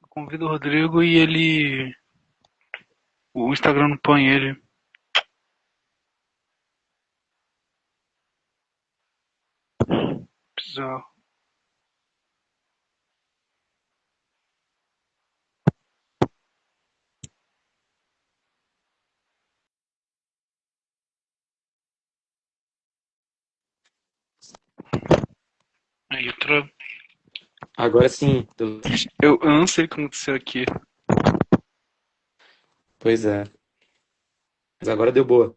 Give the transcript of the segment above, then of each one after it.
Convido o Rodrigo e ele. O Instagram não põe ele. Bizarro. Aí entrou. Agora sim. Eu não sei o que aconteceu aqui. Pois é. Mas agora deu boa.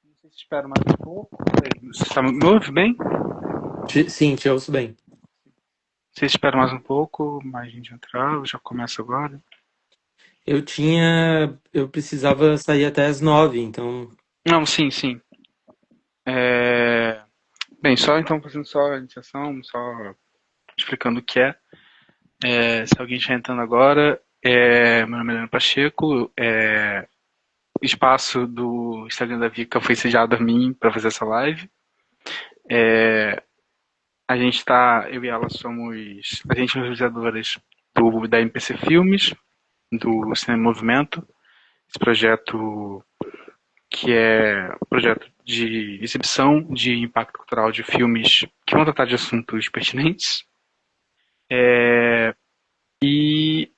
Não sei se espero mais um pouco. Você me ouve bem? Sim, te ouço bem. Você espera mais um pouco, mais gente entrar, eu já começa agora. Eu precisava sair até as 9, então. Não, sim, sim. É... Bem, só então fazendo só a iniciação, só explicando o que é. Se alguém estiver entrando agora, meu nome é Leandro Pacheco, o espaço do Instagram da Vika foi sediado a mim para fazer essa live. A gente está, eu e ela somos agentes realizadoras da MPC Filmes, do Cinema em Movimento, esse projeto que é um projeto de exibição de impacto cultural de filmes que vão tratar de assuntos pertinentes. E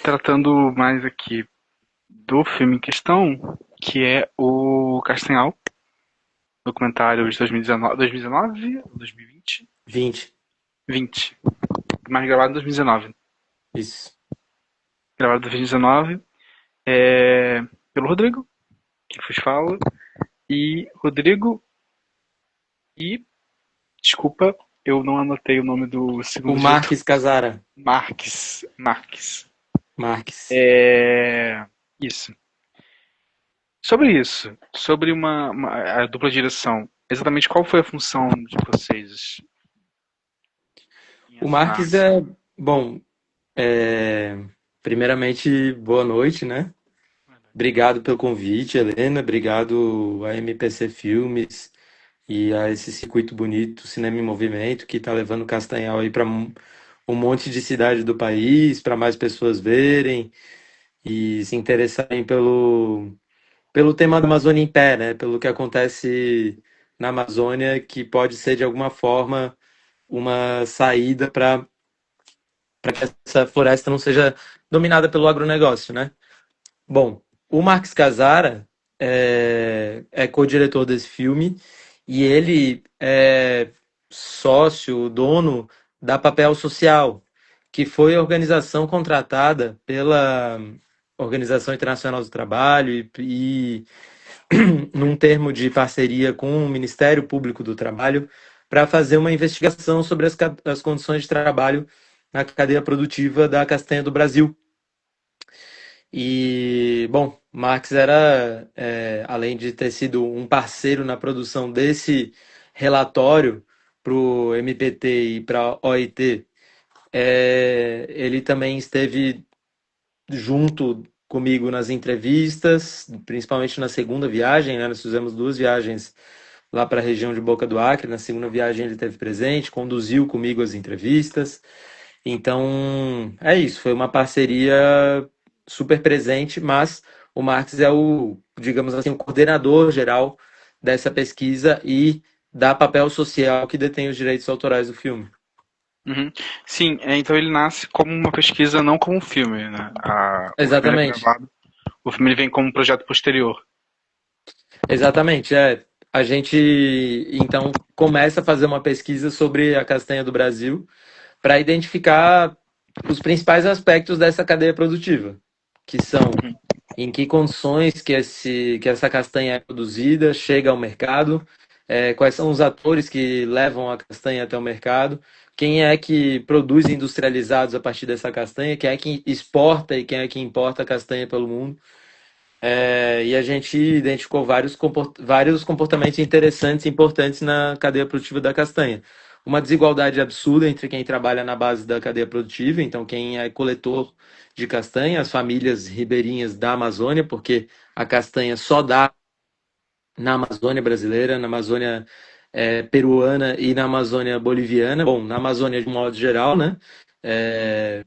tratando mais aqui do filme em questão, que é o Castanhal, documentário de 2019, 2019 ou 2020? 20. 20, mas gravado em 2019. Isso. Gravado em 2019, pelo Rodrigo, que vos fala, e Rodrigo e, desculpa, eu não anotei o nome do O segundo diretor. Marques Casara. Marques. Marques. É, isso. Sobre isso, sobre a dupla direção, exatamente qual foi a função de vocês em O assinar? Marques é. Bom, é, primeiramente, boa noite, né? Obrigado pelo convite, Helena. Obrigado a MPC Filmes e a esse circuito bonito, Cinema em Movimento, que está levando o Castanhal aí para um monte de cidade do país, para mais pessoas verem e se interessarem pelo tema da Amazônia em pé, né? Pelo que acontece na Amazônia, que pode ser de alguma forma uma saída para que essa floresta não seja dominada pelo agronegócio, né? Bom, o Marques Casara é co-diretor desse filme e ele é sócio, dono da Papel Social, que foi a organização contratada pela Organização Internacional do Trabalho e num termo de parceria com o Ministério Público do Trabalho para fazer uma investigação sobre as condições de trabalho na cadeia produtiva da castanha do Brasil. E, bom, Marx era, além de ter sido um parceiro na produção desse relatório para o MPT e para a OIT, ele também esteve junto comigo nas entrevistas, principalmente na segunda viagem, né? Nós fizemos duas viagens lá para a região de Boca do Acre. Na segunda viagem ele esteve presente, conduziu comigo as entrevistas. Então, é isso, foi uma parceria super presente, mas o Marx é o, digamos assim, o coordenador geral dessa pesquisa e da papel social que detém os direitos autorais do filme. Uhum. Sim, então ele nasce como uma pesquisa, não como um filme, né? O filme ele é Exatamente. gravado, o filme ele vem como um projeto posterior. Exatamente, é. A gente então começa a fazer uma pesquisa sobre a castanha do Brasil para identificar os principais aspectos dessa cadeia produtiva, que são Uhum. em que condições que essa castanha é produzida, chega ao mercado, quais são os atores que levam a castanha até o mercado, quem é que produz industrializados a partir dessa castanha, quem é que exporta e quem é que importa a castanha pelo mundo. E a gente identificou vários comportamentos interessantes e importantes na cadeia produtiva da castanha. Uma desigualdade absurda entre quem trabalha na base da cadeia produtiva, então quem é coletor de castanha, as famílias ribeirinhas da Amazônia, porque a castanha só dá na Amazônia brasileira, na Amazônia peruana e na Amazônia boliviana. Bom, na Amazônia de um modo geral, né? É,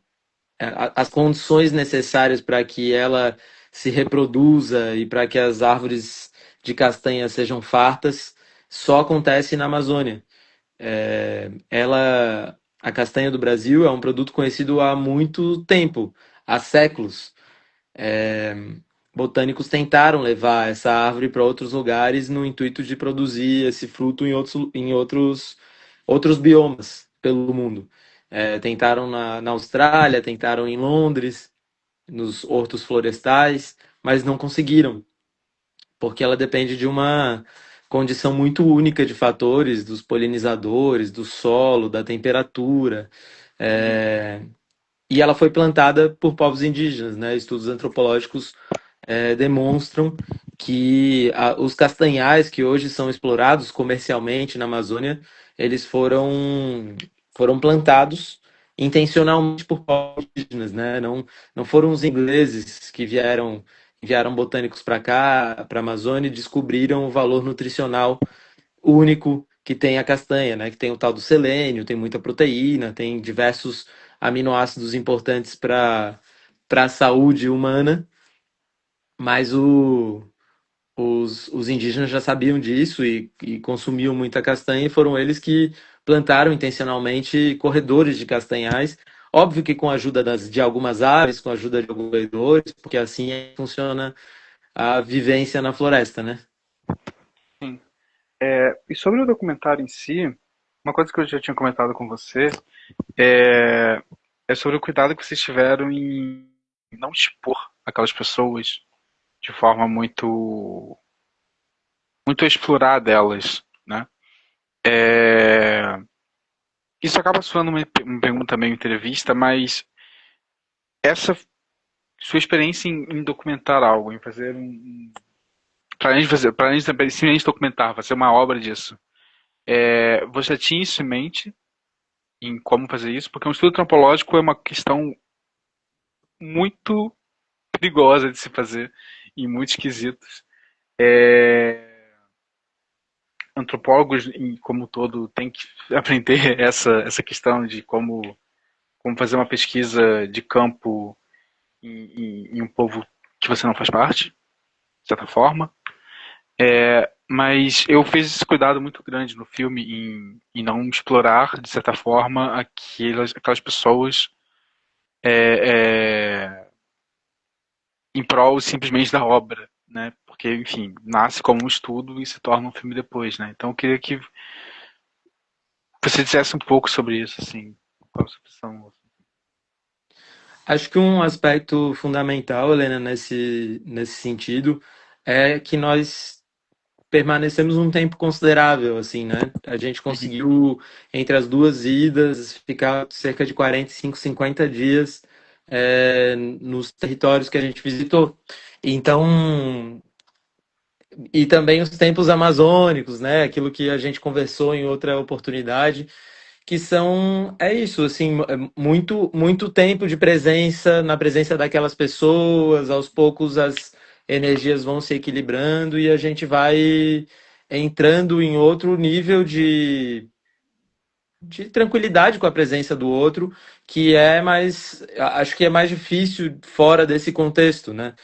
as condições necessárias para que ela se reproduza e para que as árvores de castanha sejam fartas só acontece na Amazônia. A castanha do Brasil é um produto conhecido há muito tempo, há séculos. Botânicos tentaram levar essa árvore para outros lugares no intuito de produzir esse fruto outros biomas pelo mundo. Tentaram na Austrália, tentaram em Londres, nos hortos florestais, mas não conseguiram, porque ela depende de uma condição muito única de fatores, dos polinizadores, do solo, da temperatura. Uhum. É, E ela foi plantada por povos indígenas, né? Estudos antropológicos demonstram que os castanhais que hoje são explorados comercialmente na Amazônia, eles foram plantados intencionalmente por povos indígenas, né? Não foram os ingleses que enviaram botânicos para cá, para a Amazônia, e descobriram o valor nutricional único que tem a castanha, né? Que tem o tal do selênio, tem muita proteína, tem diversos aminoácidos importantes para a saúde humana, mas os indígenas já sabiam disso e consumiam muita castanha, e foram eles que plantaram intencionalmente corredores de castanhais. Óbvio que com a ajuda de algumas aves, com a ajuda de alguns roedores, porque assim funciona a vivência na floresta, né? Sim. E sobre o documentário em si, uma coisa que eu já tinha comentado com você é, é sobre o cuidado que vocês tiveram em não expor aquelas pessoas de forma muito a explorar delas, né? É, isso acaba soando uma pergunta meio entrevista, mas essa sua experiência em documentar algo, em fazer para além de fazer, para além de simplesmente documentar, fazer uma obra disso, você tinha isso em mente em como fazer isso? Porque um estudo antropológico é uma questão muito perigosa de se fazer e muito esquisitos. Antropólogos, como um todo, têm que aprender essa questão de como fazer uma pesquisa de campo em um povo que você não faz parte, de certa forma. Mas eu fiz esse cuidado muito grande no filme em não explorar, de certa forma, aquelas pessoas é, é, em prol simplesmente da obra, né? Porque, enfim, nasce como um estudo e se torna um filme depois, né? Então eu queria que você dissesse um pouco sobre isso, assim, qual a sua opção. Acho que um aspecto fundamental, Helena, nesse sentido, é que nós permanecemos um tempo considerável, assim, né? A gente Uhum. conseguiu, entre as duas idas, ficar cerca de 45, 50 dias nos territórios que a gente visitou. Então, e também os tempos amazônicos, né? Aquilo que a gente conversou em outra oportunidade, que é isso, assim, muito tempo de presença, na presença daquelas pessoas, aos poucos as energias vão se equilibrando e a gente vai entrando em outro nível de tranquilidade com a presença do outro, que acho que é mais difícil fora desse contexto, né?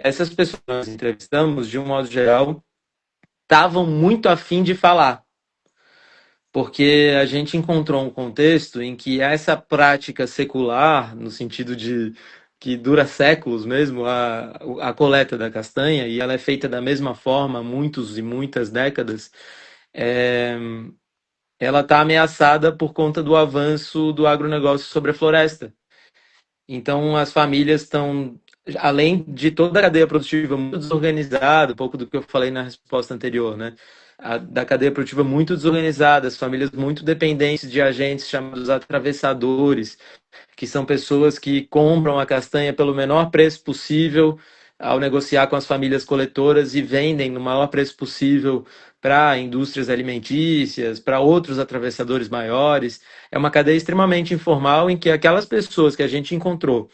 Essas pessoas que nós entrevistamos, de um modo geral, estavam muito afim de falar, porque a gente encontrou um contexto em que essa prática secular, no sentido de que dura séculos mesmo, a coleta da castanha, e ela é feita da mesma forma há muitos e muitas décadas, é, ela está ameaçada por conta do avanço do agronegócio sobre a floresta. Então, as famílias estão, além de toda a cadeia produtiva muito desorganizada, um pouco do que eu falei na resposta anterior, né? Da cadeia produtiva muito desorganizada, as famílias muito dependentes de agentes chamados atravessadores, que são pessoas que compram a castanha pelo menor preço possível ao negociar com as famílias coletoras e vendem no maior preço possível para indústrias alimentícias, para outros atravessadores maiores. É uma cadeia extremamente informal em que aquelas pessoas que a gente encontrou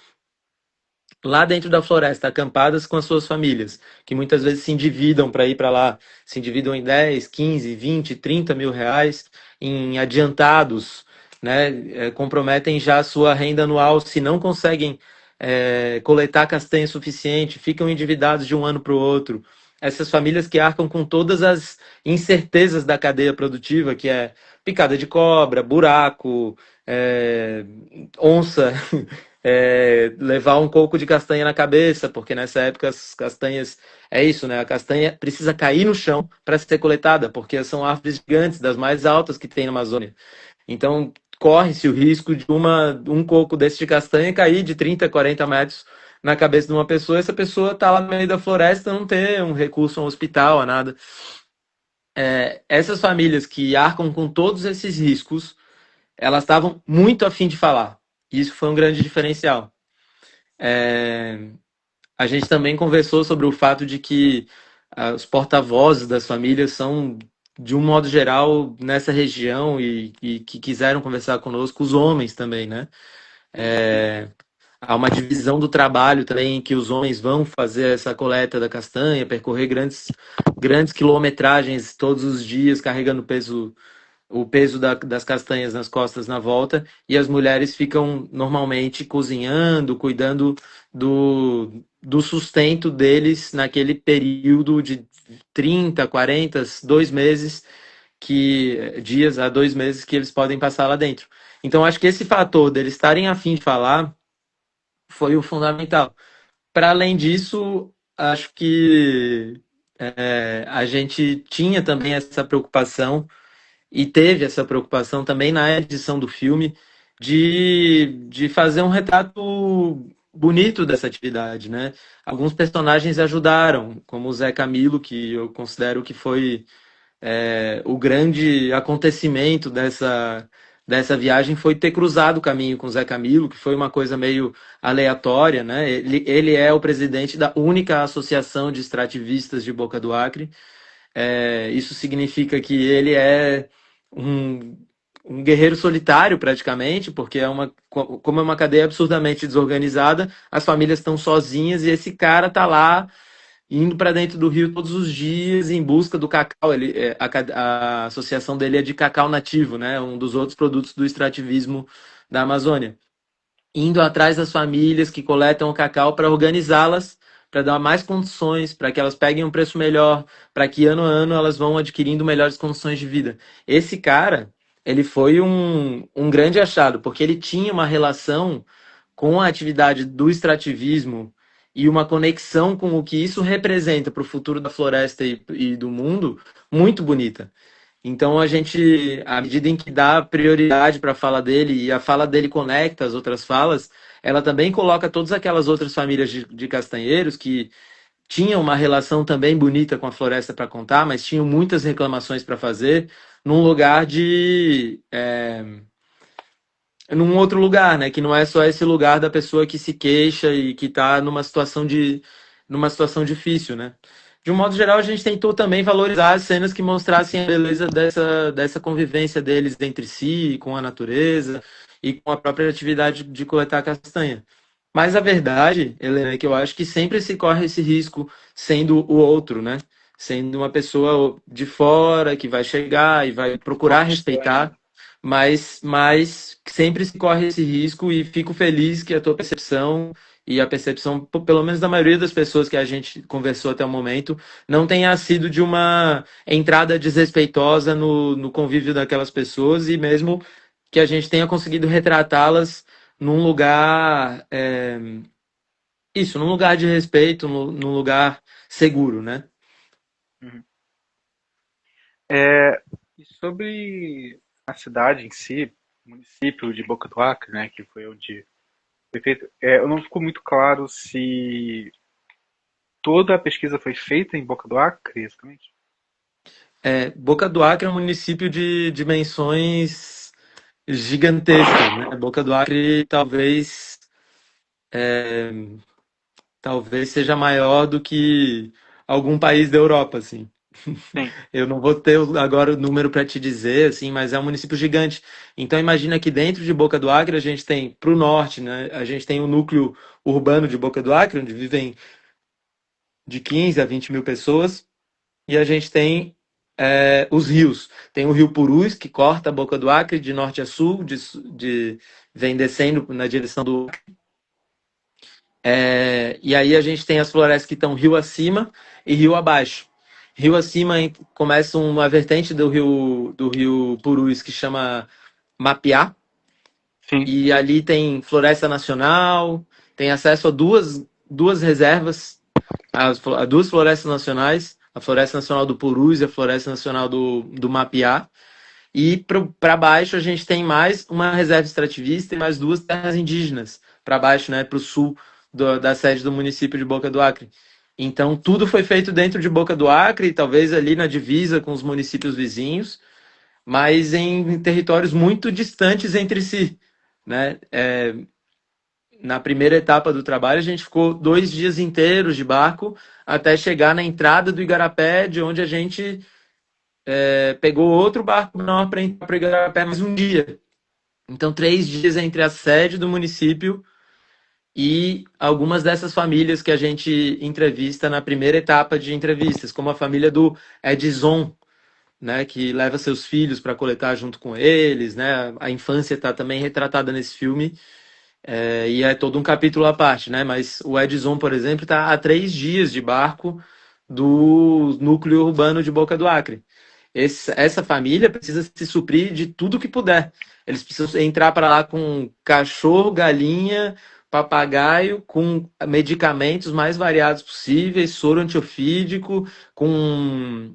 lá dentro da floresta, acampadas com as suas famílias, que muitas vezes se endividam para ir para lá, se endividam em 10, 15, 20, 30 mil reais em adiantados, né? Comprometem já a sua renda anual se não conseguem coletar castanha suficiente, ficam endividados de um ano para o outro. Essas famílias que arcam com todas as incertezas da cadeia produtiva, que é picada de cobra, buraco, onça, levar um coco de castanha na cabeça, porque nessa época as castanhas, é isso, né? A castanha precisa cair no chão para ser coletada, porque são árvores gigantes, das mais altas que tem na Amazônia. Então, corre-se o risco de um coco desse de castanha cair de 30, 40 metros na cabeça de uma pessoa, essa pessoa está lá no meio da floresta, não ter um recurso a um hospital, a nada. Essas famílias que arcam com todos esses riscos, elas estavam muito afim de falar. Isso foi um grande diferencial. A gente também conversou sobre o fato de que os porta-vozes das famílias são, de um modo geral, nessa região e que quiseram conversar conosco, os homens também, né? Há uma divisão do trabalho também em que os homens vão fazer essa coleta da castanha, percorrer grandes quilometragens todos os dias, carregando o peso das castanhas nas costas na volta, e as mulheres ficam normalmente cozinhando, cuidando do sustento deles naquele período de 30, 40, 2 meses, dias a 2 meses que eles podem passar lá dentro. Então, acho que esse fator deles estarem a fim de falar foi o fundamental. Para além disso, acho que a gente tinha também essa preocupação e teve essa preocupação também na edição do filme de fazer um retrato bonito dessa atividade, né? Alguns personagens ajudaram, como o Zé Camilo, que eu considero que foi o grande acontecimento dessa viagem foi ter cruzado o caminho com o Zé Camilo, que foi uma coisa meio aleatória, né? Ele é o presidente da única associação de extrativistas de Boca do Acre. Isso significa que ele é um, um guerreiro solitário praticamente, porque como é uma cadeia absurdamente desorganizada, as famílias estão sozinhas e esse cara tá lá indo para dentro do rio todos os dias em busca do cacau. A associação dele é de cacau nativo, né? Um dos outros produtos do extrativismo da Amazônia. Indo atrás das famílias que coletam o cacau para organizá-las, para dar mais condições, para que elas peguem um preço melhor, para que ano a ano elas vão adquirindo melhores condições de vida. Esse cara, ele foi um grande achado, porque ele tinha uma relação com a atividade do extrativismo e uma conexão com o que isso representa para o futuro da floresta e do mundo muito bonita. Então a gente, à medida em que dá prioridade para a fala dele e a fala dele conecta as outras falas, ela também coloca todas aquelas outras famílias de castanheiros que tinham uma relação também bonita com a floresta para contar, mas tinham muitas reclamações para fazer num lugar num outro lugar, né? Que não é só esse lugar da pessoa que se queixa e que está numa situação difícil, né? De um modo geral, a gente tentou também valorizar as cenas que mostrassem a beleza dessa convivência deles entre si, com a natureza e com a própria atividade de coletar castanha. Mas a verdade, Helena, é que eu acho que sempre se corre esse risco sendo o outro, né? Sendo uma pessoa de fora que vai chegar e vai procurar respeitar, mas sempre se corre esse risco e fico feliz que a tua percepção e a percepção, pelo menos da maioria das pessoas que a gente conversou até o momento, não tenha sido de uma entrada desrespeitosa no convívio daquelas pessoas e mesmo que a gente tenha conseguido retratá-las num lugar, num lugar de respeito, num lugar seguro, né? Uhum. E sobre a cidade em si, o município de Boca do Acre, né, que foi onde foi feito, eu não ficou muito claro se toda a pesquisa foi feita em Boca do Acre, exatamente. Boca do Acre é um município de dimensões gigantescas, né? Boca do Acre talvez seja maior do que algum país da Europa, assim. Sim. Eu não vou ter agora o número para te dizer, assim, mas é um município gigante. Então imagina que dentro de Boca do Acre a gente tem para o norte, né? A gente tem o núcleo urbano de Boca do Acre, onde vivem de 15 a 20 mil pessoas, e a gente tem os rios. Tem o Rio Purus, que corta a Boca do Acre de norte a sul, vem descendo na direção do. E aí a gente tem as florestas que estão rio acima e rio abaixo. Rio acima começa uma vertente do rio Purus que chama Mapiá, Sim. e ali tem floresta nacional, tem acesso a duas reservas, a duas florestas nacionais, a Floresta Nacional do Purus e a Floresta Nacional do Mapiá. E para baixo a gente tem mais uma reserva extrativista e mais duas terras indígenas para baixo, né, para o sul da sede do município de Boca do Acre. Então tudo foi feito dentro de Boca do Acre, talvez ali na divisa com os municípios vizinhos, mas em territórios muito distantes entre si, né? Na primeira etapa do trabalho a gente ficou 2 dias inteiros de barco até chegar na entrada do Igarapé, de onde a gente pegou outro barco menor para entrar para o Igarapé mais um dia. Então, 3 dias entre a sede do município e algumas dessas famílias que a gente entrevista na primeira etapa de entrevistas, como a família do Edson, né, que leva seus filhos para coletar junto com eles, né? A infância está também retratada nesse filme, e é todo um capítulo à parte, né? Mas o Edson, por exemplo, está a 3 dias de barco do núcleo urbano de Boca do Acre. Essa família precisa se suprir de tudo que puder. Eles precisam entrar para lá com cachorro, galinha, papagaio, com medicamentos mais variados possíveis, soro antiofídico, com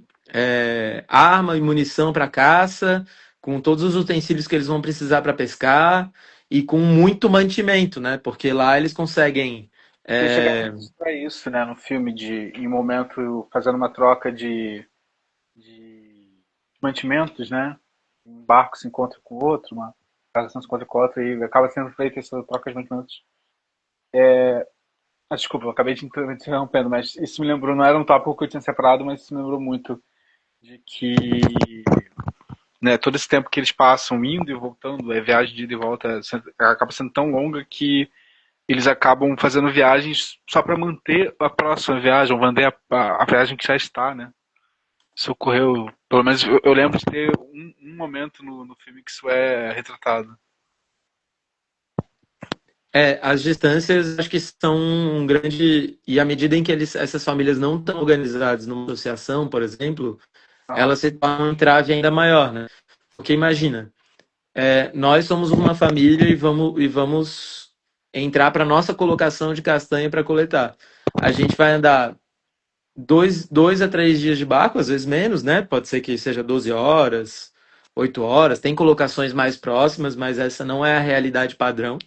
arma e munição para caça, com todos os utensílios que eles vão precisar para pescar e com muito mantimento, né? Porque lá eles conseguem. Eles chegaram a é, mostrar isso, né, no filme, em um momento fazendo uma troca de mantimentos, né? Um barco se encontra com o outro, uma casa se encontra com a outra e acaba sendo feita essa troca de mantimentos. Desculpa, eu acabei de interrompendo, mas isso me lembrou, não era um tópico que eu tinha separado, mas isso me lembrou muito de que, né, todo esse tempo que eles passam indo e voltando, a viagem de ida e volta acaba sendo tão longa que eles acabam fazendo viagens só para manter a próxima viagem, ou manter a viagem que já está, né? Isso ocorreu, pelo menos eu lembro de ter um momento no filme que isso é retratado. As distâncias acho que são um grande. E à medida em que essas famílias não estão organizadas numa associação, por exemplo, Aham. elas se tornam um entrave ainda maior, né? Porque imagina, nós somos uma família e vamos entrar para nossa colocação de castanha para coletar. A gente vai andar 2 a 3 dias de barco, às vezes menos, né? Pode ser que seja 12 horas, 8 horas. Tem colocações mais próximas, mas essa não é a realidade padrão.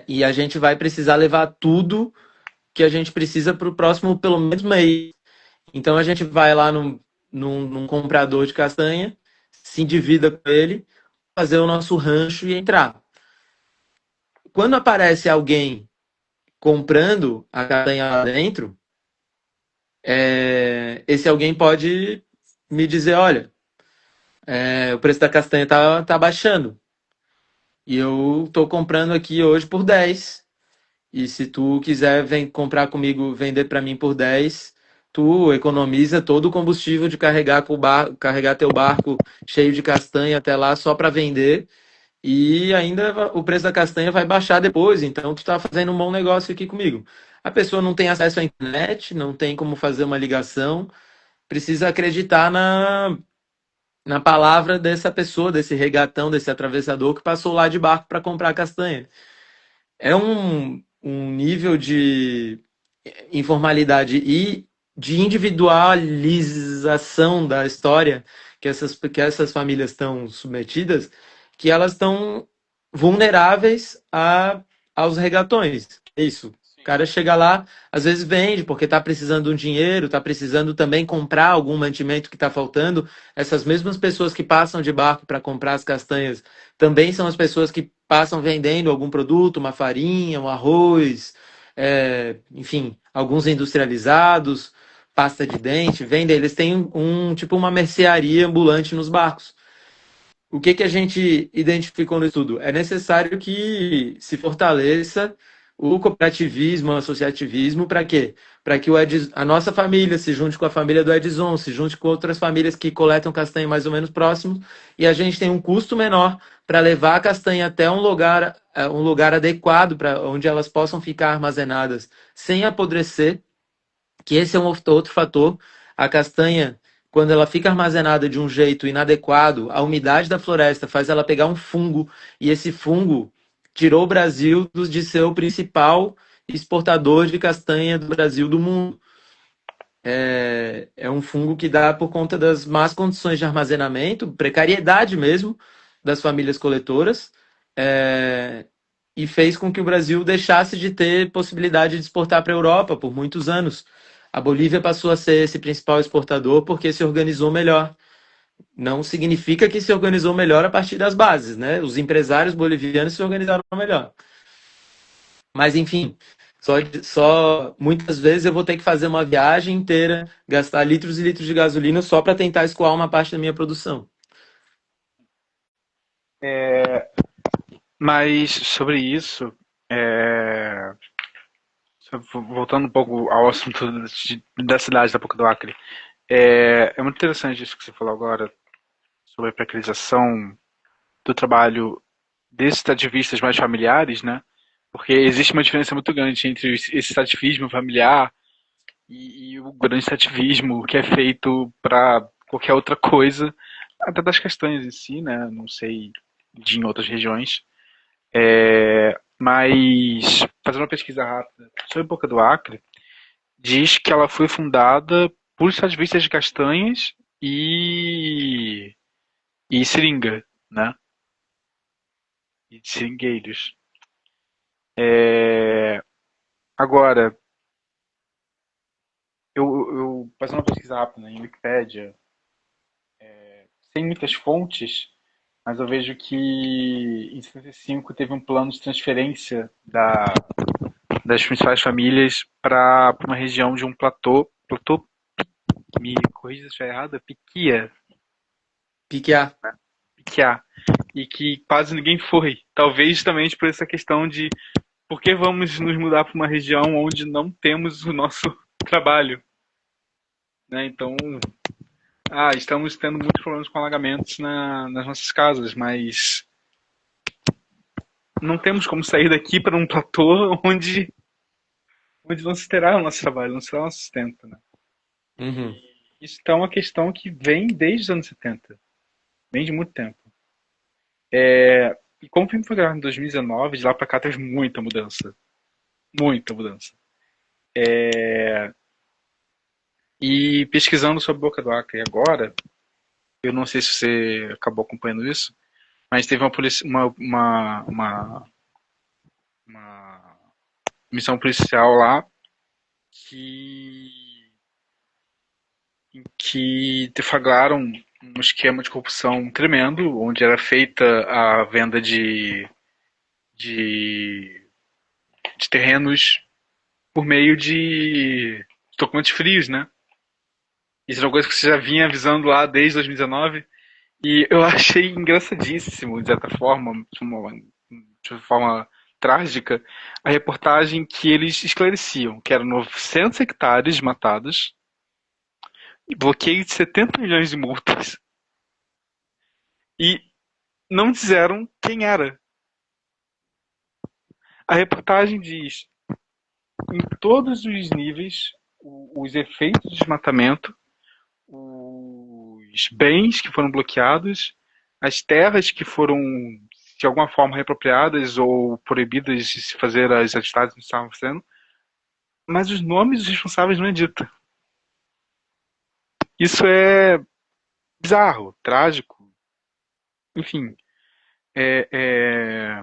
E a gente vai precisar levar tudo que a gente precisa para o próximo, pelo menos, mês. Então a gente vai lá num comprador de castanha, se endivida com ele, fazer o nosso rancho e entrar. Quando aparece alguém comprando a castanha lá dentro, esse alguém pode me dizer, olha, o preço da castanha tá baixando. E eu estou comprando aqui hoje por 10. E se tu quiser comprar comigo, vender para mim por 10, tu economiza todo o combustível de carregar teu barco cheio de castanha até lá só para vender. E ainda o preço da castanha vai baixar depois, então tu está fazendo um bom negócio aqui comigo. A pessoa não tem acesso à internet, não tem como fazer uma ligação, precisa acreditar na palavra dessa pessoa, desse regatão, desse atravessador que passou lá de barco para comprar castanha. É um nível de informalidade e de individualização da história que essas famílias estão submetidas, que elas estão vulneráveis aos regatões. É isso. O Sim. cara chega lá, às vezes vende porque está precisando de um dinheiro, está precisando também comprar algum mantimento que está faltando. Essas mesmas pessoas que passam de barco para comprar as castanhas também são as pessoas que passam vendendo algum produto, uma farinha, um arroz, enfim, alguns industrializados, pasta de dente, vendem. Eles têm tipo uma mercearia ambulante nos barcos. O que a gente identificou no estudo? É necessário que se fortaleça o cooperativismo, o associativismo, para quê? Para que a nossa família se junte com a família do Edson, se junte com outras famílias que coletam castanha mais ou menos próximo, e a gente tem um custo menor para levar a castanha até um lugar adequado para onde elas possam ficar armazenadas sem apodrecer, que esse é um outro fator. A castanha, quando ela fica armazenada de um jeito inadequado, a umidade da floresta faz ela pegar um fungo, e esse fungo tirou o Brasil de ser o principal exportador de castanha do Brasil do mundo. É um fungo que dá por conta das más condições de armazenamento, precariedade mesmo das famílias coletoras, é, e fez com que o Brasil deixasse de ter possibilidade de exportar para a Europa por muitos anos. A Bolívia passou a ser esse principal exportador porque se organizou melhor. Não significa que se organizou melhor a partir das bases, né? Os empresários bolivianos se organizaram melhor. Mas, enfim, só muitas vezes eu vou ter que fazer uma viagem inteira, gastar litros e litros de gasolina só para tentar escoar uma parte da minha produção. Mas sobre isso, é, voltando um pouco ao assunto da cidade da Boca do Acre, é muito interessante isso que você falou agora sobre a precarização do trabalho desses ativistas mais familiares, né? Porque existe uma diferença muito grande entre esse estativismo familiar e o grande estativismo que é feito para qualquer outra coisa, até das castanhas em si, né? Não sei de em outras regiões. Mas, fazendo uma pesquisa rápida sobre a Boca do Acre, diz que ela foi fundada por estativistas de castanhas e seringa, né? E de seringueiros. Agora, eu fazendo uma pesquisa rápida em Wikipédia, sem muitas fontes, mas eu vejo que em 75 teve um plano de transferência das principais famílias para uma região de um platô, me corrija se eu estiver errado, Piquear. Piquiá, e que quase ninguém foi. Talvez justamente por essa questão de por que vamos nos mudar para uma região onde não temos o nosso trabalho, né? Então, estamos tendo muitos problemas com alagamentos nas nossas casas, mas não temos como sair daqui para um platô onde não se terá o nosso trabalho, não se terá o nosso sustento, né? Uhum. Isso é uma questão que vem desde os anos 70, vem de muito tempo. E como o filme foi gravado em 2019, de lá para cá teve muita mudança. Muita mudança. E pesquisando sobre Boca do Acre agora, eu não sei se você acabou acompanhando isso, mas teve uma missão policial lá que, em que deflagraram um esquema de corrupção tremendo, onde era feita a venda de, de terrenos por meio de documentos frios, né? Isso é uma coisa que você já vinha avisando lá desde 2019. E eu achei engraçadíssimo, de certa forma, de uma forma trágica, a reportagem que eles esclareciam, que eram 900 hectares matados, bloqueio de 70 milhões de multas. E não disseram quem era. A reportagem diz, em todos os níveis, os efeitos do desmatamento, os bens que foram bloqueados, as terras que foram, de alguma forma, reapropriadas ou proibidas de se fazer as atividades que estavam fazendo, mas os nomes dos responsáveis não é dito. Isso é bizarro, trágico, enfim. É, é...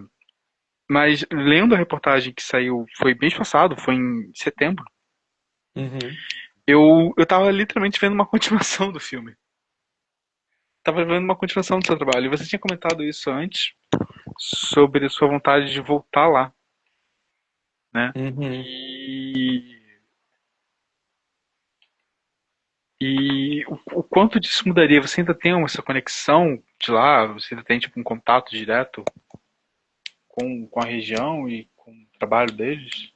Mas lendo a reportagem que saiu, foi mês passado, foi em setembro, Uhum. eu tava literalmente vendo uma continuação do filme. Tava vendo uma continuação do seu trabalho. E você tinha comentado isso antes, sobre a sua vontade de voltar lá, né? Uhum. E, o quanto disso mudaria? Você ainda tem essa conexão de lá? Você ainda tem tipo um contato direto com a região e com o trabalho deles?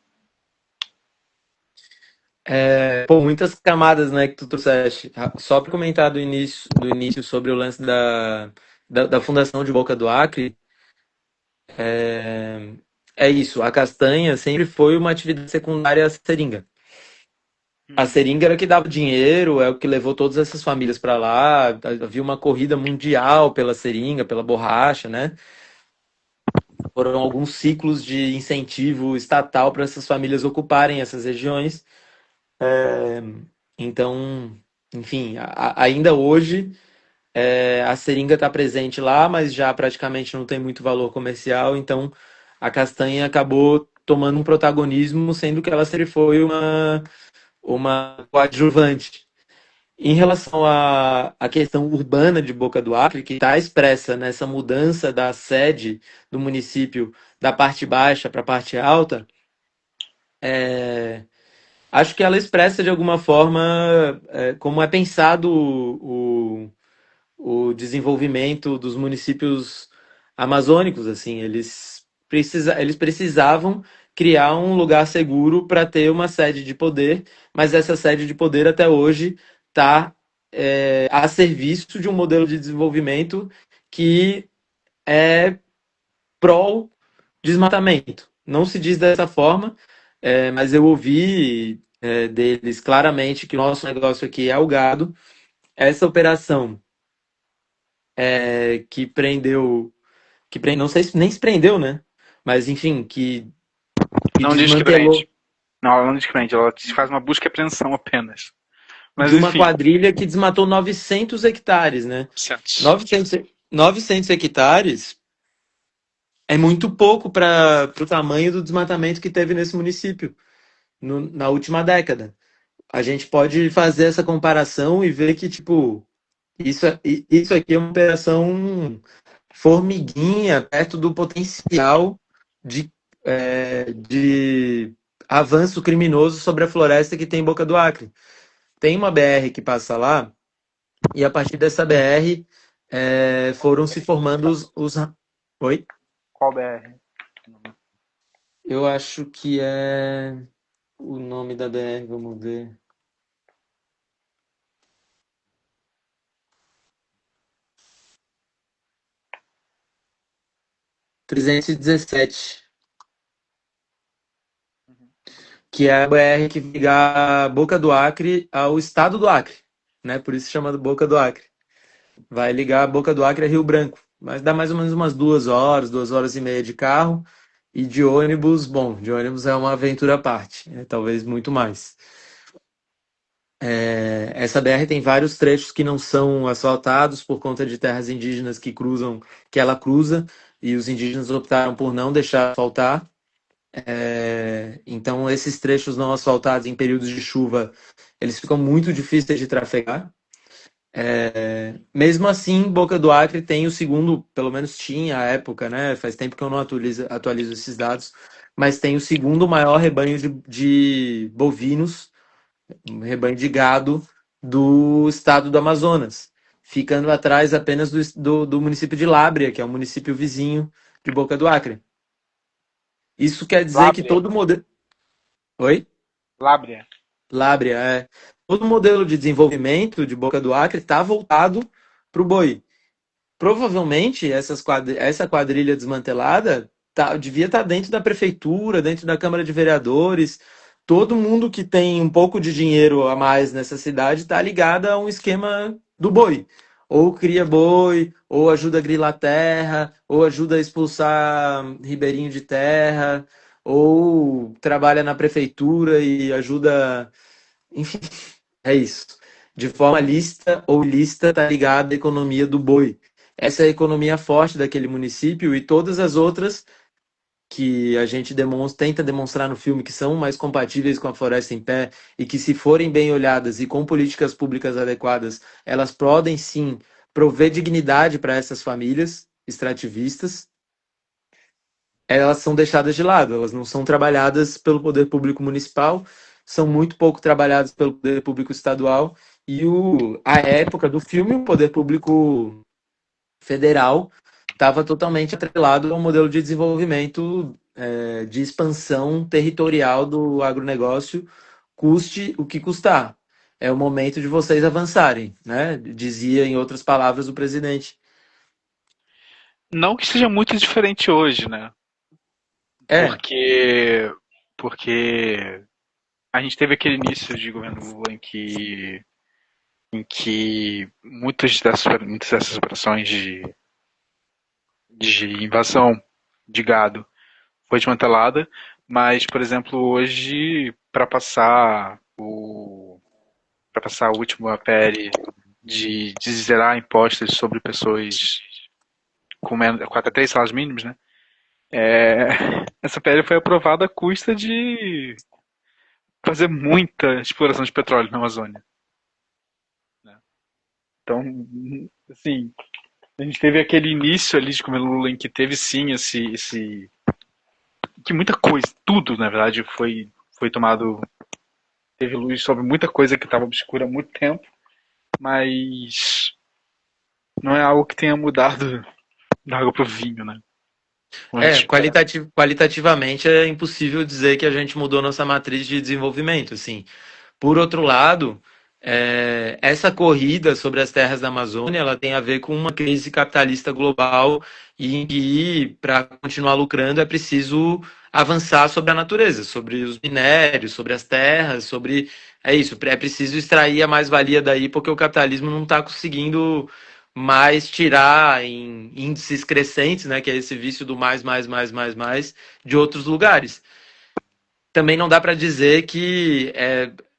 Pô, muitas camadas, né, que tu trouxeste. Só para comentar do início sobre o lance da fundação de Boca do Acre, é, é isso. A castanha sempre foi uma atividade secundária à seringa. A Hum. seringa era o que dava dinheiro, é o que levou todas essas famílias para lá. Havia uma corrida mundial pela seringa, pela borracha, né? Foram alguns ciclos de incentivo estatal para essas famílias ocuparem essas regiões. Então, enfim, ainda hoje a seringa está presente lá, mas já praticamente não tem muito valor comercial. Então, a castanha acabou tomando um protagonismo, sendo que ela sempre foi uma coadjuvante. Em relação à questão urbana de Boca do Acre, que está expressa nessa mudança da sede do município da parte baixa para a parte alta, acho que ela expressa de alguma forma como é pensado o desenvolvimento dos municípios amazônicos. Assim, eles precisavam criar um lugar seguro para ter uma sede de poder, mas essa sede de poder até hoje está a serviço de um modelo de desenvolvimento que é pró-desmatamento. Não se diz dessa forma, mas eu ouvi deles claramente que o nosso negócio aqui é o gado. Essa operação que prendeu, não sei se nem se prendeu, né? Mas enfim, que Não diz que prende. desmantelou Não, ela não diz que prende. Ela faz uma busca e apreensão apenas. Mas de uma enfim. quadrilha que desmatou 900 hectares, né? 900. 900 hectares é muito pouco para o tamanho do desmatamento que teve nesse município na última década. A gente pode fazer essa comparação e ver que, tipo, isso aqui é uma operação formiguinha perto do potencial de, de avanço criminoso sobre a floresta que tem em Boca do Acre. Tem uma BR que passa lá, e a partir dessa BR foram se formando os. Oi? Qual BR? Eu acho que é o nome da BR, vamos ver. 317, que é a BR que liga a Boca do Acre ao estado do Acre, né? Por isso chama Boca do Acre. Vai ligar a Boca do Acre a Rio Branco, mas dá mais ou menos umas 2 horas, 2 horas e meia de carro. E de ônibus, bom, de ônibus é uma aventura à parte, talvez muito mais. Essa BR tem vários trechos que não são asfaltados por conta de terras indígenas que ela cruza, e os indígenas optaram por não deixar asfaltar. Então, esses trechos não asfaltados em períodos de chuva, eles ficam muito difíceis de trafegar. Mesmo assim, Boca do Acre tem o segundo, pelo menos tinha à época, né? Faz tempo que eu não atualizo esses dados, mas tem o segundo maior rebanho de bovinos, um rebanho de gado do estado do Amazonas, ficando atrás apenas do município de Lábrea, que é um município vizinho de Boca do Acre. Isso quer dizer que Lábrea. todo modelo. Oi? Lábrea. Lábrea, é. todo o modelo de desenvolvimento de Boca do Acre está voltado para o boi. Provavelmente essa quadrilha desmantelada devia estar dentro da prefeitura, dentro da Câmara de Vereadores. Todo mundo que tem um pouco de dinheiro a mais nessa cidade está ligado a um esquema do boi. Ou cria boi, ou ajuda a grilar terra, ou ajuda a expulsar ribeirinho de terra, ou trabalha na prefeitura e ajuda. Enfim, é isso. De forma lícita ou ilícita, está ligada à economia do boi. Essa é a economia forte daquele município e todas as outras que a gente tenta demonstrar no filme que são mais compatíveis com a floresta em pé e que, se forem bem olhadas e com políticas públicas adequadas, elas podem sim prover dignidade para essas famílias extrativistas. Elas são deixadas de lado, elas não são trabalhadas pelo poder público municipal, são muito pouco trabalhadas pelo poder público estadual, e a época do filme, o poder público federal estava totalmente atrelado ao modelo de desenvolvimento, de expansão territorial do agronegócio, custe o que custar. É o momento de vocês avançarem, né? Dizia, em outras palavras, o presidente. Não que seja muito diferente hoje, né? É, Porque a gente teve aquele início de governo Lula em que muitas dessas operações de invasão de gado foi desmantelada, mas, por exemplo, hoje, para passar a última PL de zerar impostos sobre pessoas com até 3 salários mínimos, né? É, essa PL foi aprovada à custa de fazer muita exploração de petróleo na Amazônia, né? Então, assim, a gente teve aquele início ali de governo Lula em que teve sim que muita coisa, tudo na verdade foi tomado, teve luz sobre muita coisa que estava obscura há muito tempo, mas não é algo que tenha mudado da água pro vinho, né? Antes, qualitativamente é impossível dizer que a gente mudou nossa matriz de desenvolvimento, assim. Por outro lado, essa corrida sobre as terras da Amazônia, ela tem a ver com uma crise capitalista global e em que, para continuar lucrando, é preciso avançar sobre a natureza, sobre os minérios, sobre as terras, sobre... É isso, é preciso extrair a mais-valia daí, porque o capitalismo não está conseguindo mais tirar em índices crescentes, né, que é esse vício do mais, de outros lugares. Também não dá para dizer que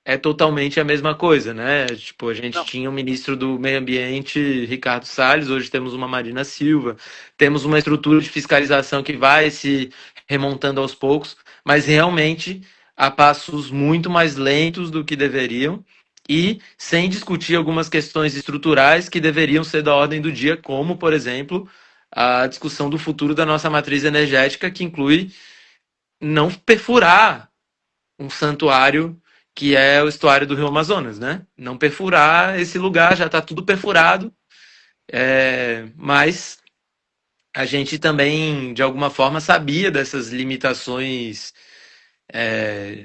é totalmente a mesma coisa, né? Tipo, a gente não, tinha um ministro do Meio Ambiente, Ricardo Salles, hoje temos uma Marina Silva, temos uma estrutura de fiscalização que vai se remontando aos poucos, mas realmente a passos muito mais lentos do que deveriam e sem discutir algumas questões estruturais que deveriam ser da ordem do dia, como, por exemplo, a discussão do futuro da nossa matriz energética, que inclui não perfurar um santuário que é o estuário do Rio Amazonas, né? Não perfurar esse lugar, já está tudo perfurado, mas a gente também, de alguma forma, sabia dessas limitações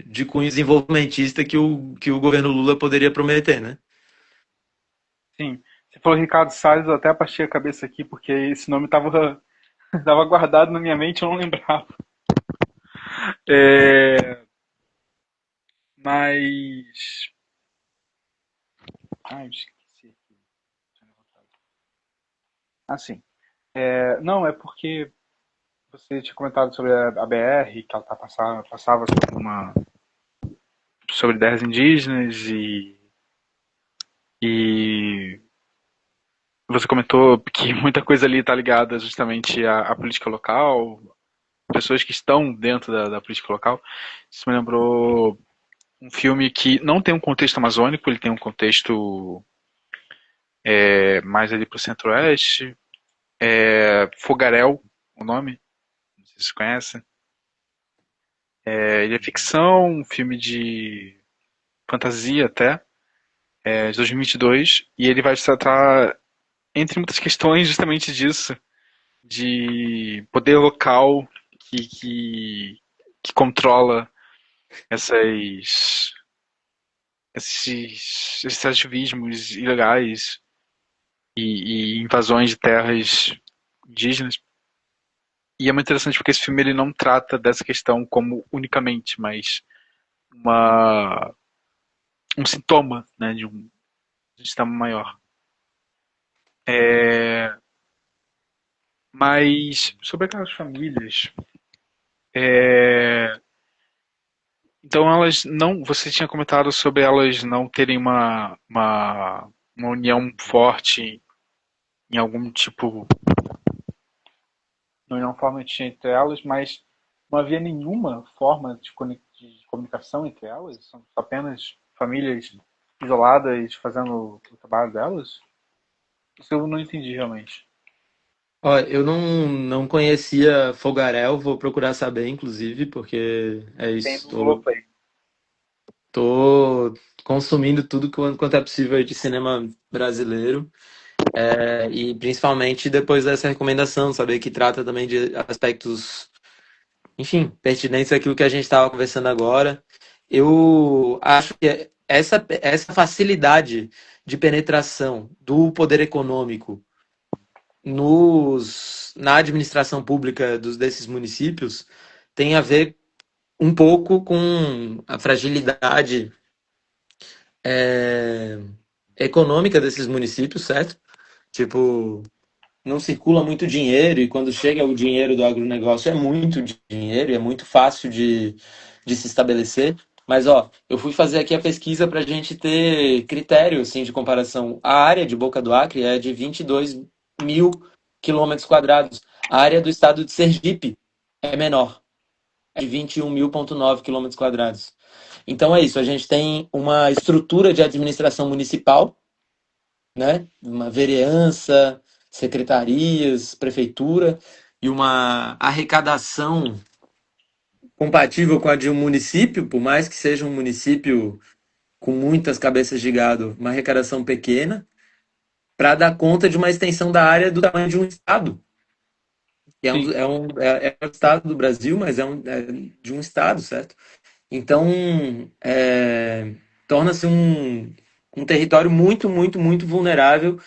de cunho desenvolvimentista que o governo Lula poderia prometer, né? sim. Você falou Ricardo Salles, eu até abaixei a cabeça aqui porque esse nome estava tava guardado na minha mente, eu não lembrava. É, mas. Ai, eu esqueci aqui. Ah, sim. Não, é porque você tinha comentado sobre a BR, que ela passava sobre terras indígenas e você comentou que muita coisa ali está ligada justamente à política local, pessoas que estão dentro da política local. Isso me lembrou um filme que não tem um contexto amazônico, ele tem um contexto mais ali para o centro-oeste. Fogaréu, o nome, não sei se você conhece. Ele é ficção, um filme de fantasia até, de 2022, e ele vai tratar, entre muitas questões, justamente disso, de poder local que, que, que controla essas, esses ativismos ilegais e invasões de terras indígenas. E é muito interessante porque esse filme ele não trata dessa questão como unicamente, mas uma, um sintoma, né, de um sistema maior. É, mas sobre aquelas famílias, é, então elas não. Você tinha comentado sobre elas não terem uma união forte em algum tipo, uma união forte entre elas, mas não havia nenhuma forma de comunicação entre elas? São apenas famílias isoladas fazendo o trabalho delas? Isso eu não entendi realmente. Ó, eu não conhecia Fogaréu, vou procurar saber, inclusive, porque é Tem isso. no Tô, Globoplay. tô consumindo tudo quanto é possível aí de cinema brasileiro. E principalmente depois dessa recomendação, saber que trata também de aspectos, enfim, pertinentes àquilo que a gente estava conversando agora. Eu acho que essa facilidade de penetração do poder econômico na administração pública desses municípios tem a ver um pouco com a fragilidade é, econômica desses municípios, certo? Tipo, não circula muito dinheiro e quando chega o dinheiro do agronegócio é muito dinheiro e é muito fácil de se estabelecer. Mas, ó, eu fui fazer aqui a pesquisa para a gente ter critério assim, de comparação. A área de Boca do Acre é de 22 mil quilômetros quadrados. A área do estado de Sergipe é menor, é de 21.9 quilômetros quadrados. Então é isso, a gente tem uma estrutura de administração municipal, né? Uma vereança, secretarias, prefeitura e uma arrecadação compatível com a de um município, por mais que seja um município com muitas cabeças de gado, uma arrecadação pequena, para dar conta de uma extensão da área do tamanho de um estado. Que Sim, é um estado do Brasil, mas é de um estado, certo? Então, torna-se um território muito, muito, muito vulnerável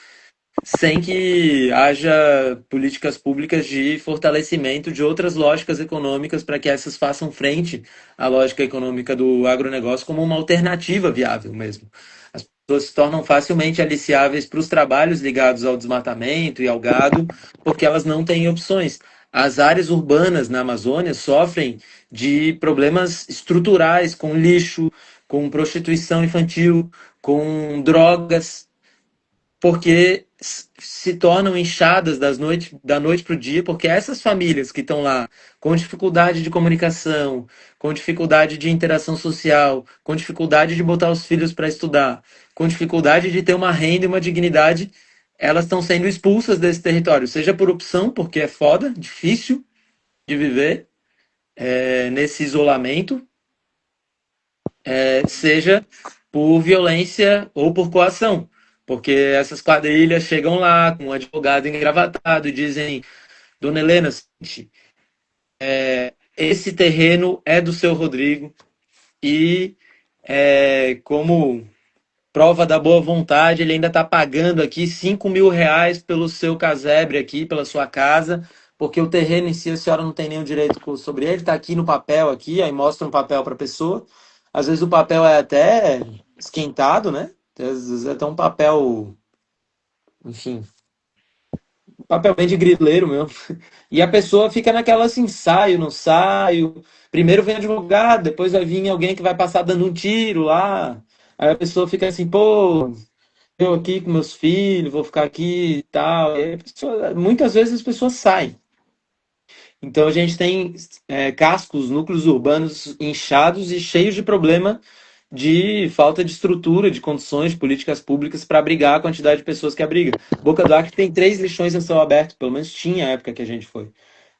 sem que haja políticas públicas de fortalecimento de outras lógicas econômicas para que essas façam frente à lógica econômica do agronegócio como uma alternativa viável mesmo. As pessoas se tornam facilmente aliciáveis para os trabalhos ligados ao desmatamento e ao gado, porque elas não têm opções. As áreas urbanas na Amazônia sofrem de problemas estruturais com lixo, com prostituição infantil, com drogas, porque se tornam inchadas da noite para o dia, porque essas famílias que estão lá com dificuldade de comunicação, com dificuldade de interação social, com dificuldade de botar os filhos para estudar, com dificuldade de ter uma renda e uma dignidade, elas estão sendo expulsas desse território, seja por opção, porque é foda, difícil de viver nesse isolamento, seja por violência ou por coação. Porque essas quadrilhas chegam lá com um advogado engravatado e dizem: Dona Helena, esse terreno é do seu Rodrigo e, como prova da boa vontade, ele ainda está pagando aqui R$ 5.000 pelo seu casebre aqui, pela sua casa, porque o terreno em si a senhora não tem nenhum direito sobre ele, está aqui no papel aqui, aí mostra um papel para a pessoa. Às vezes o papel é até esquentado, né? Às vezes é até um papel, enfim, um papel bem de grileiro mesmo. E a pessoa fica naquela assim, saio, não saio. Primeiro vem advogado, depois vai vir alguém que vai passar dando um tiro lá. Aí a pessoa fica assim, pô, eu aqui com meus filhos, vou ficar aqui e tal. E aí muitas vezes as pessoas saem. Então a gente tem cascos, núcleos urbanos inchados e cheios de problema de falta de estrutura, de condições, de políticas públicas para abrigar a quantidade de pessoas que abriga. Boca do Acre tem 3 lixões a céu aberto, pelo menos tinha a época que a gente foi.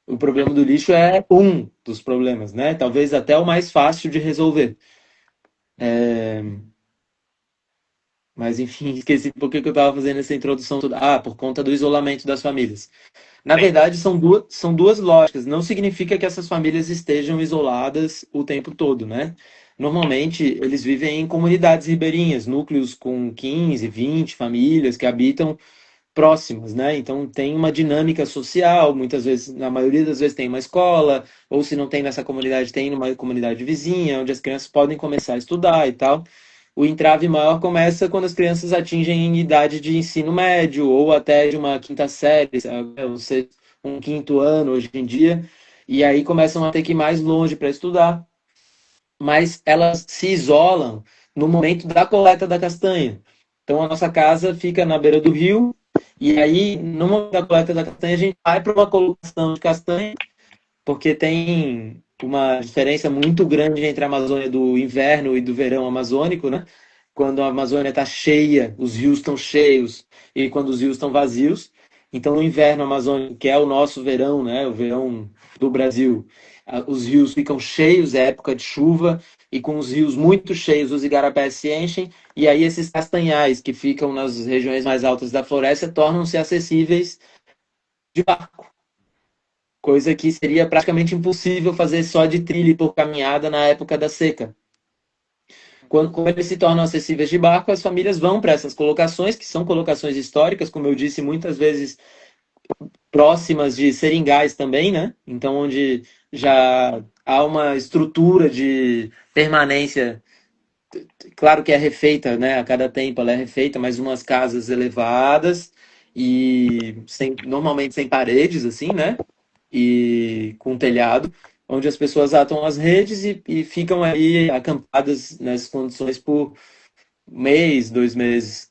O problema do lixo é um dos problemas, né? Talvez até o mais fácil de resolver. Mas enfim, esqueci por que que eu estava fazendo essa introdução toda. Ah, por conta do isolamento das famílias. Na Sim. verdade, são duas lógicas. Não significa que essas famílias estejam isoladas o tempo todo, né? Normalmente, eles vivem em comunidades ribeirinhas, núcleos com 15, 20 famílias que habitam próximas, né? Então tem uma dinâmica social, muitas vezes, na maioria das vezes tem uma escola, ou se não tem nessa comunidade, tem numa comunidade vizinha, onde as crianças podem começar a estudar e tal. O entrave maior começa quando as crianças atingem idade de ensino médio, ou até de uma quinta série, sabe? Ou seja, um quinto ano hoje em dia, e aí começam a ter que ir mais longe para estudar, mas elas se isolam no momento da coleta da castanha. Então a nossa casa fica na beira do rio, e aí no momento da coleta da castanha a gente vai para uma colocação de castanha, porque tem uma diferença muito grande entre a Amazônia do inverno e do verão amazônico, né? Quando a Amazônia está cheia, os rios estão cheios, e quando os rios estão vazios. Então, no inverno amazônico, que é o nosso verão, né? O verão do Brasil, os rios ficam cheios, é época de chuva, e com os rios muito cheios, os igarapés se enchem, e aí esses castanhais que ficam nas regiões mais altas da floresta tornam-se acessíveis de barco, coisa que seria praticamente impossível fazer só de trilha e por caminhada na época da seca. Quando eles se tornam acessíveis de barco, as famílias vão para essas colocações, que são colocações históricas, como eu disse, muitas vezes próximas de seringais também, né? Então, onde já há uma estrutura de permanência, claro que é refeita, né? A cada tempo ela é refeita, mas umas casas elevadas e normalmente sem paredes, assim, né? E com telhado, onde as pessoas atam as redes e ficam aí acampadas nessas condições por um mês, 2 meses.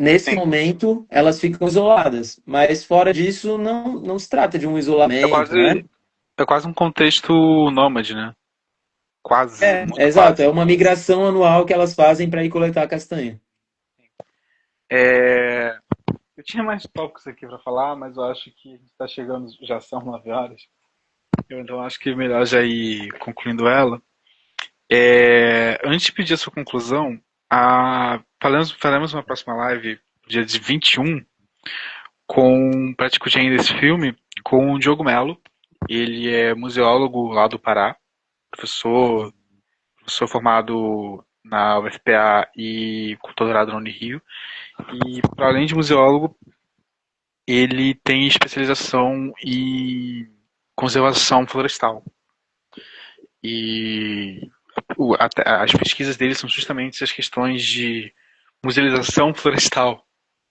Nesse Sim. momento, elas ficam isoladas, mas fora disso, não se trata de um É isolamento, né? quase, é quase um contexto nômade, né? Quase, É muito exato, é quase. uma migração anual que elas fazem para ir coletar castanha. É, eu tinha mais tópicos aqui para falar, mas eu acho que a gente está chegando, já são 9 horas. Eu então acho que é melhor já ir concluindo ela. Antes de pedir a sua conclusão, faremos uma próxima live, dia de 21, para discutir ainda esse filme, com o Diogo Melo. Ele é museólogo lá do Pará, professor, professor formado na UFPA e com doutorado na Unirio. E, para além de museólogo, ele tem especialização em conservação florestal. E as pesquisas dele são justamente as questões de musealização florestal,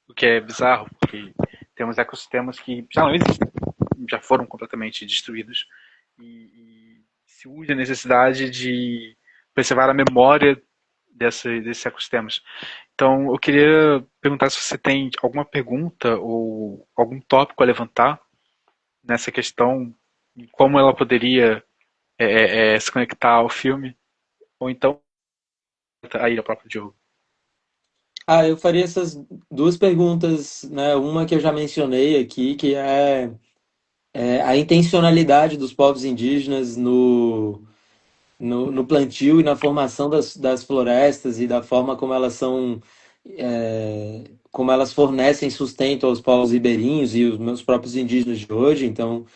o que é bizarro, porque temos ecossistemas que já não existem, já foram completamente destruídos, e se usa a necessidade de preservar a memória desses ecossistemas. Então, eu queria perguntar se você tem alguma pergunta ou algum tópico a levantar nessa questão, como ela poderia se conectar ao filme, ou então aí a própria Diogo. Ah, eu faria essas duas perguntas, né? Uma que eu já mencionei aqui, que é a intencionalidade dos povos indígenas no plantio e na formação das florestas e da forma como elas são, como elas fornecem sustento aos povos ribeirinhos e os meus próprios indígenas de hoje, então,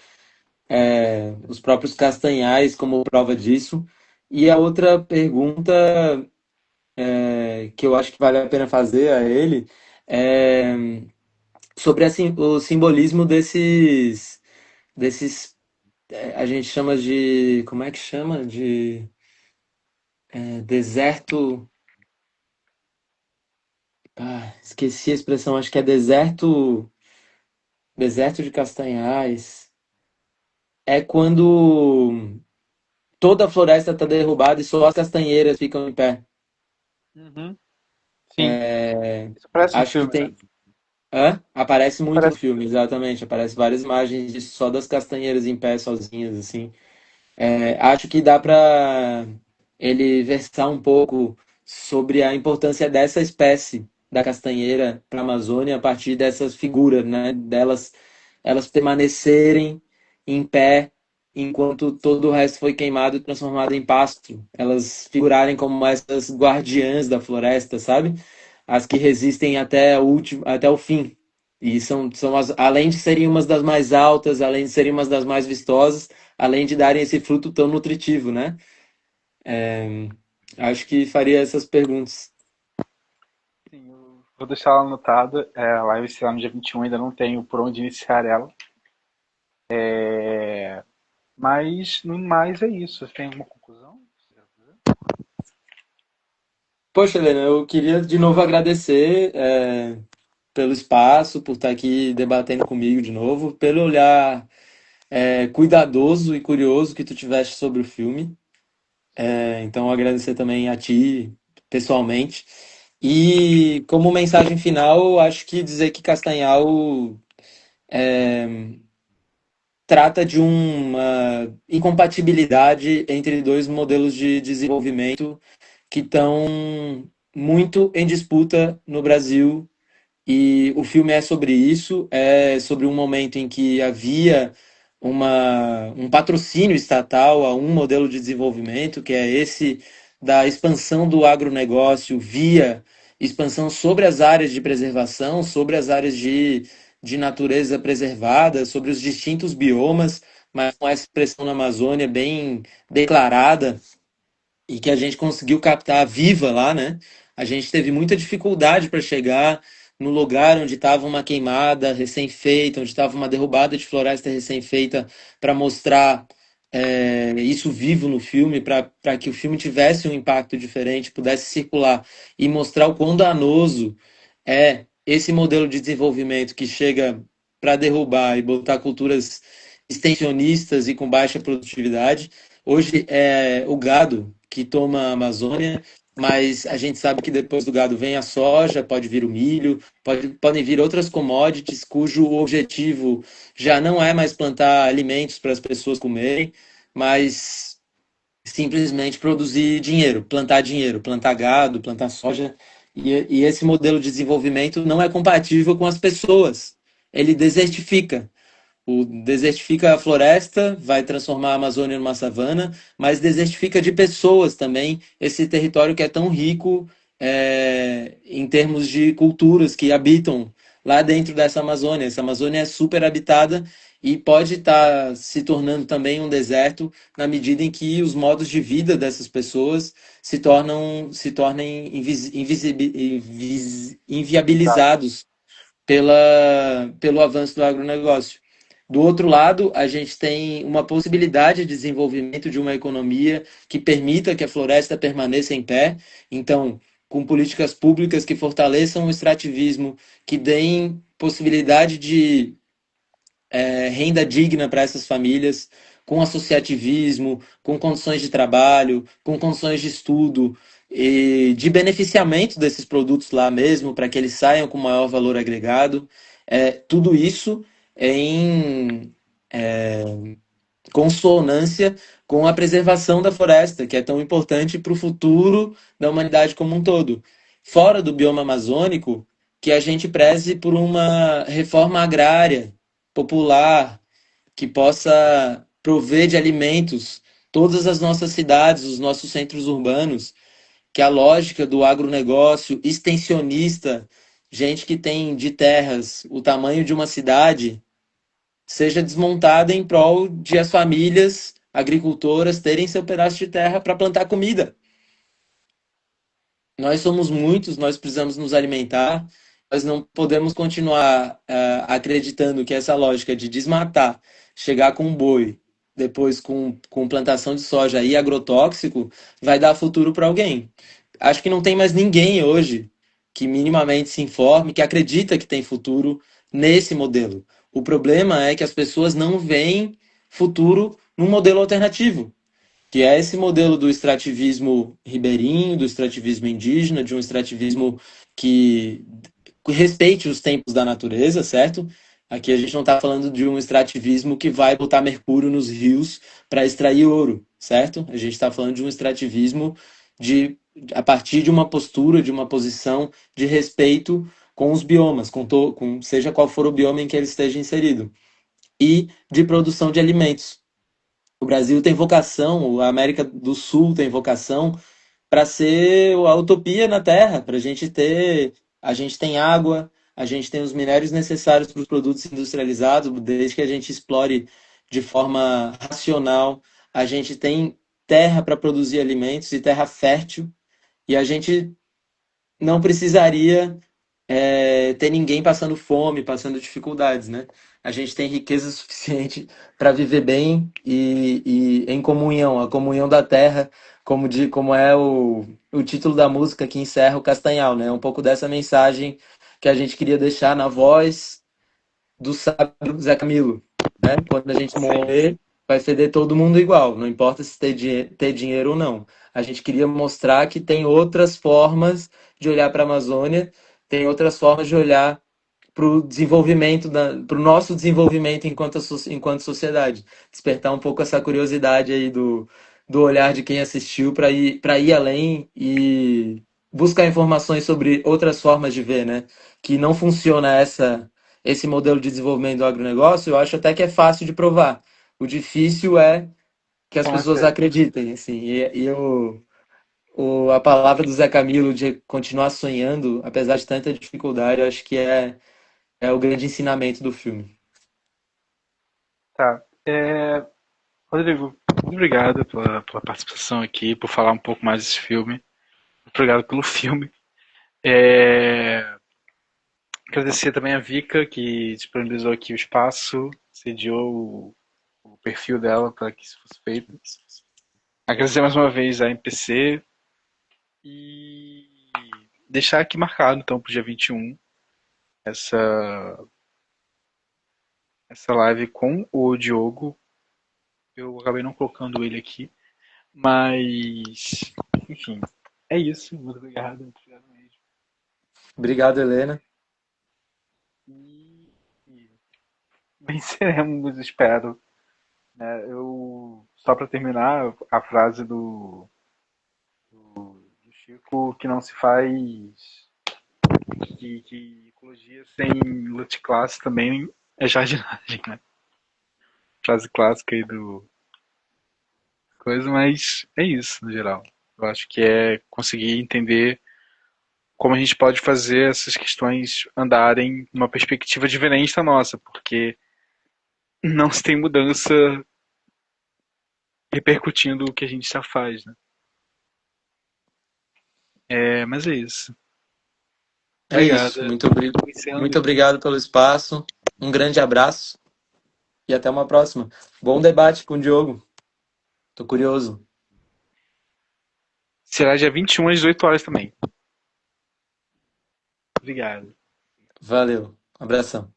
os próprios castanhais como prova disso. E a outra pergunta que eu acho que vale a pena fazer a ele é sobre assim, o simbolismo desses, a gente chama de, como é que chama? De deserto. Ah, esqueci a expressão, acho que é deserto de Castanhais. É quando toda a floresta está derrubada e só as castanheiras ficam em pé. Uhum. Sim, É, isso parece um acho que filme, né? tem. Hã? Aparece muito no Parece. filme, exatamente. Aparece várias imagens só das castanheiras em pé sozinhas, assim. Acho que dá para ele versar um pouco sobre a importância dessa espécie da castanheira para a Amazônia a partir dessas figuras, né? Elas permanecerem em pé enquanto todo o resto foi queimado e transformado em pasto. Elas figurarem como essas guardiãs da floresta, sabe? as que resistem até o último, até o fim. E além de serem umas das mais altas, além de serem umas das mais vistosas, além de darem esse fruto tão nutritivo, né? Acho que faria essas perguntas. Sim, eu vou deixar ela anotada. A live será no dia 21, ainda não tenho por onde iniciar ela. Mas no mais é isso. Você tem alguma conclusão? Poxa, Helena, eu queria de novo agradecer pelo espaço, por estar aqui debatendo comigo de novo, pelo olhar cuidadoso e curioso que tu tiveste sobre o filme. Então, agradecer também a ti, pessoalmente. E como mensagem final, acho que dizer que Castanhal trata de uma incompatibilidade entre dois modelos de desenvolvimento que estão muito em disputa no Brasil. E o filme é sobre isso, é sobre um momento em que havia um patrocínio estatal a um modelo de desenvolvimento, que é esse da expansão do agronegócio via expansão sobre as áreas de preservação, sobre as áreas de natureza preservada, sobre os distintos biomas, mas com essa expressão na Amazônia bem declarada e que a gente conseguiu captar viva lá, né? A gente teve muita dificuldade para chegar no lugar onde estava uma queimada recém-feita, onde estava uma derrubada de floresta recém-feita, para mostrar isso vivo no filme, para que o filme tivesse um impacto diferente, pudesse circular e mostrar o quão danoso é esse modelo de desenvolvimento que chega para derrubar e botar culturas extensionistas e com baixa produtividade. Hoje é o gado que toma a Amazônia, mas a gente sabe que depois do gado vem a soja, pode vir o milho, podem vir outras commodities cujo objetivo já não é mais plantar alimentos para as pessoas comerem, mas simplesmente produzir dinheiro, plantar gado, plantar soja. E esse modelo de desenvolvimento não é compatível com as pessoas. Ele desertifica. Desertifica a floresta, vai transformar a Amazônia numa savana, mas desertifica de pessoas também esse território que é tão rico em termos de culturas que habitam lá dentro dessa Amazônia. Essa Amazônia é super habitada e pode estar se tornando também um deserto na medida em que os modos de vida dessas pessoas se tornem inviabilizados pelo avanço do agronegócio. Do outro lado, a gente tem uma possibilidade de desenvolvimento de uma economia que permita que a floresta permaneça em pé. Então, com políticas públicas que fortaleçam o extrativismo, que deem possibilidade de renda digna para essas famílias, com associativismo, com condições de trabalho, com condições de estudo e de beneficiamento desses produtos lá mesmo, para que eles saiam com maior valor agregado. Tudo isso em consonância com a preservação da floresta, que é tão importante para o futuro da humanidade como um todo. Fora do bioma amazônico, que a gente preze por uma reforma agrária popular que possa prover de alimentos todas as nossas cidades, os nossos centros urbanos, que a lógica do agronegócio extensionista, gente que tem de terras o tamanho de uma cidade, seja desmontada em prol de as famílias agricultoras terem seu pedaço de terra para plantar comida. Nós somos muitos, nós precisamos nos alimentar, nós não podemos continuar acreditando que essa lógica de desmatar, chegar com um boi, depois com plantação de soja e agrotóxico, vai dar futuro para alguém. Acho que não tem mais ninguém hoje que minimamente se informe, que acredita que tem futuro nesse modelo. O problema é que as pessoas não veem futuro num modelo alternativo, que é esse modelo do extrativismo ribeirinho, do extrativismo indígena, de um extrativismo que respeite os tempos da natureza, certo? Aqui a gente não está falando de um extrativismo que vai botar mercúrio nos rios para extrair ouro, certo? A gente está falando de um extrativismo de, a partir de uma postura, de uma posição de respeito com os biomas, seja qual for o bioma em que ele esteja inserido, e de produção de alimentos. O Brasil tem vocação, a América do Sul tem vocação para ser a utopia na Terra, para a gente tem água, a gente tem os minérios necessários para os produtos industrializados, desde que a gente explore de forma racional, a gente tem terra para produzir alimentos e terra fértil, e a gente não precisaria ter ninguém passando fome, passando dificuldades, né? A gente tem riqueza suficiente para viver bem e em comunhão, a comunhão da terra, como é o título da música que encerra o Castanhal, né? Um pouco dessa mensagem que a gente queria deixar na voz do sábio Zé Camilo, né? Quando a gente Sim. morrer, vai feder todo mundo igual, não importa se ter dinheiro ou não. A gente queria mostrar que tem outras formas de olhar para a Amazônia, tem outras formas de olhar para o desenvolvimento, para o nosso desenvolvimento enquanto sociedade. Despertar um pouco essa curiosidade aí do olhar de quem assistiu para ir além e buscar informações sobre outras formas de ver, né? Que não funciona esse modelo de desenvolvimento do agronegócio, eu acho até que é fácil de provar. O difícil é que as Com pessoas certeza. acreditem, assim. A palavra do Zé Camilo de continuar sonhando, apesar de tanta dificuldade, eu acho que é o grande ensinamento do filme. Tá. Rodrigo, muito obrigado pela participação aqui, por falar um pouco mais desse filme. Muito obrigado pelo filme. É, agradecer também a Vika, que disponibilizou aqui o espaço, sediou o perfil dela para que isso fosse feito. Agradecer mais uma vez a MPC e deixar aqui marcado, então, para o dia 21, essa, essa live com o Diogo. Eu acabei não colocando ele aqui, mas, enfim, é isso. Muito obrigado mesmo. Obrigado, Helena. E venceremos, espero. Né? Eu, só para terminar, a frase do Chico, que não se faz, que ecologia sem luta de classe também é jardinagem, né? Frase clássica aí do coisa, mas é isso no geral. Eu acho que é conseguir entender como a gente pode fazer essas questões andarem numa perspectiva diferente da nossa, porque não se tem mudança repercutindo o que a gente já faz, né? Mas é isso. É Obrigado. isso. Encerrando Muito aqui. obrigado pelo espaço. Um grande abraço e até uma próxima. Bom debate com o Diogo. Tô curioso. Será dia 21 às 18 horas também. Obrigado. Valeu. Abração.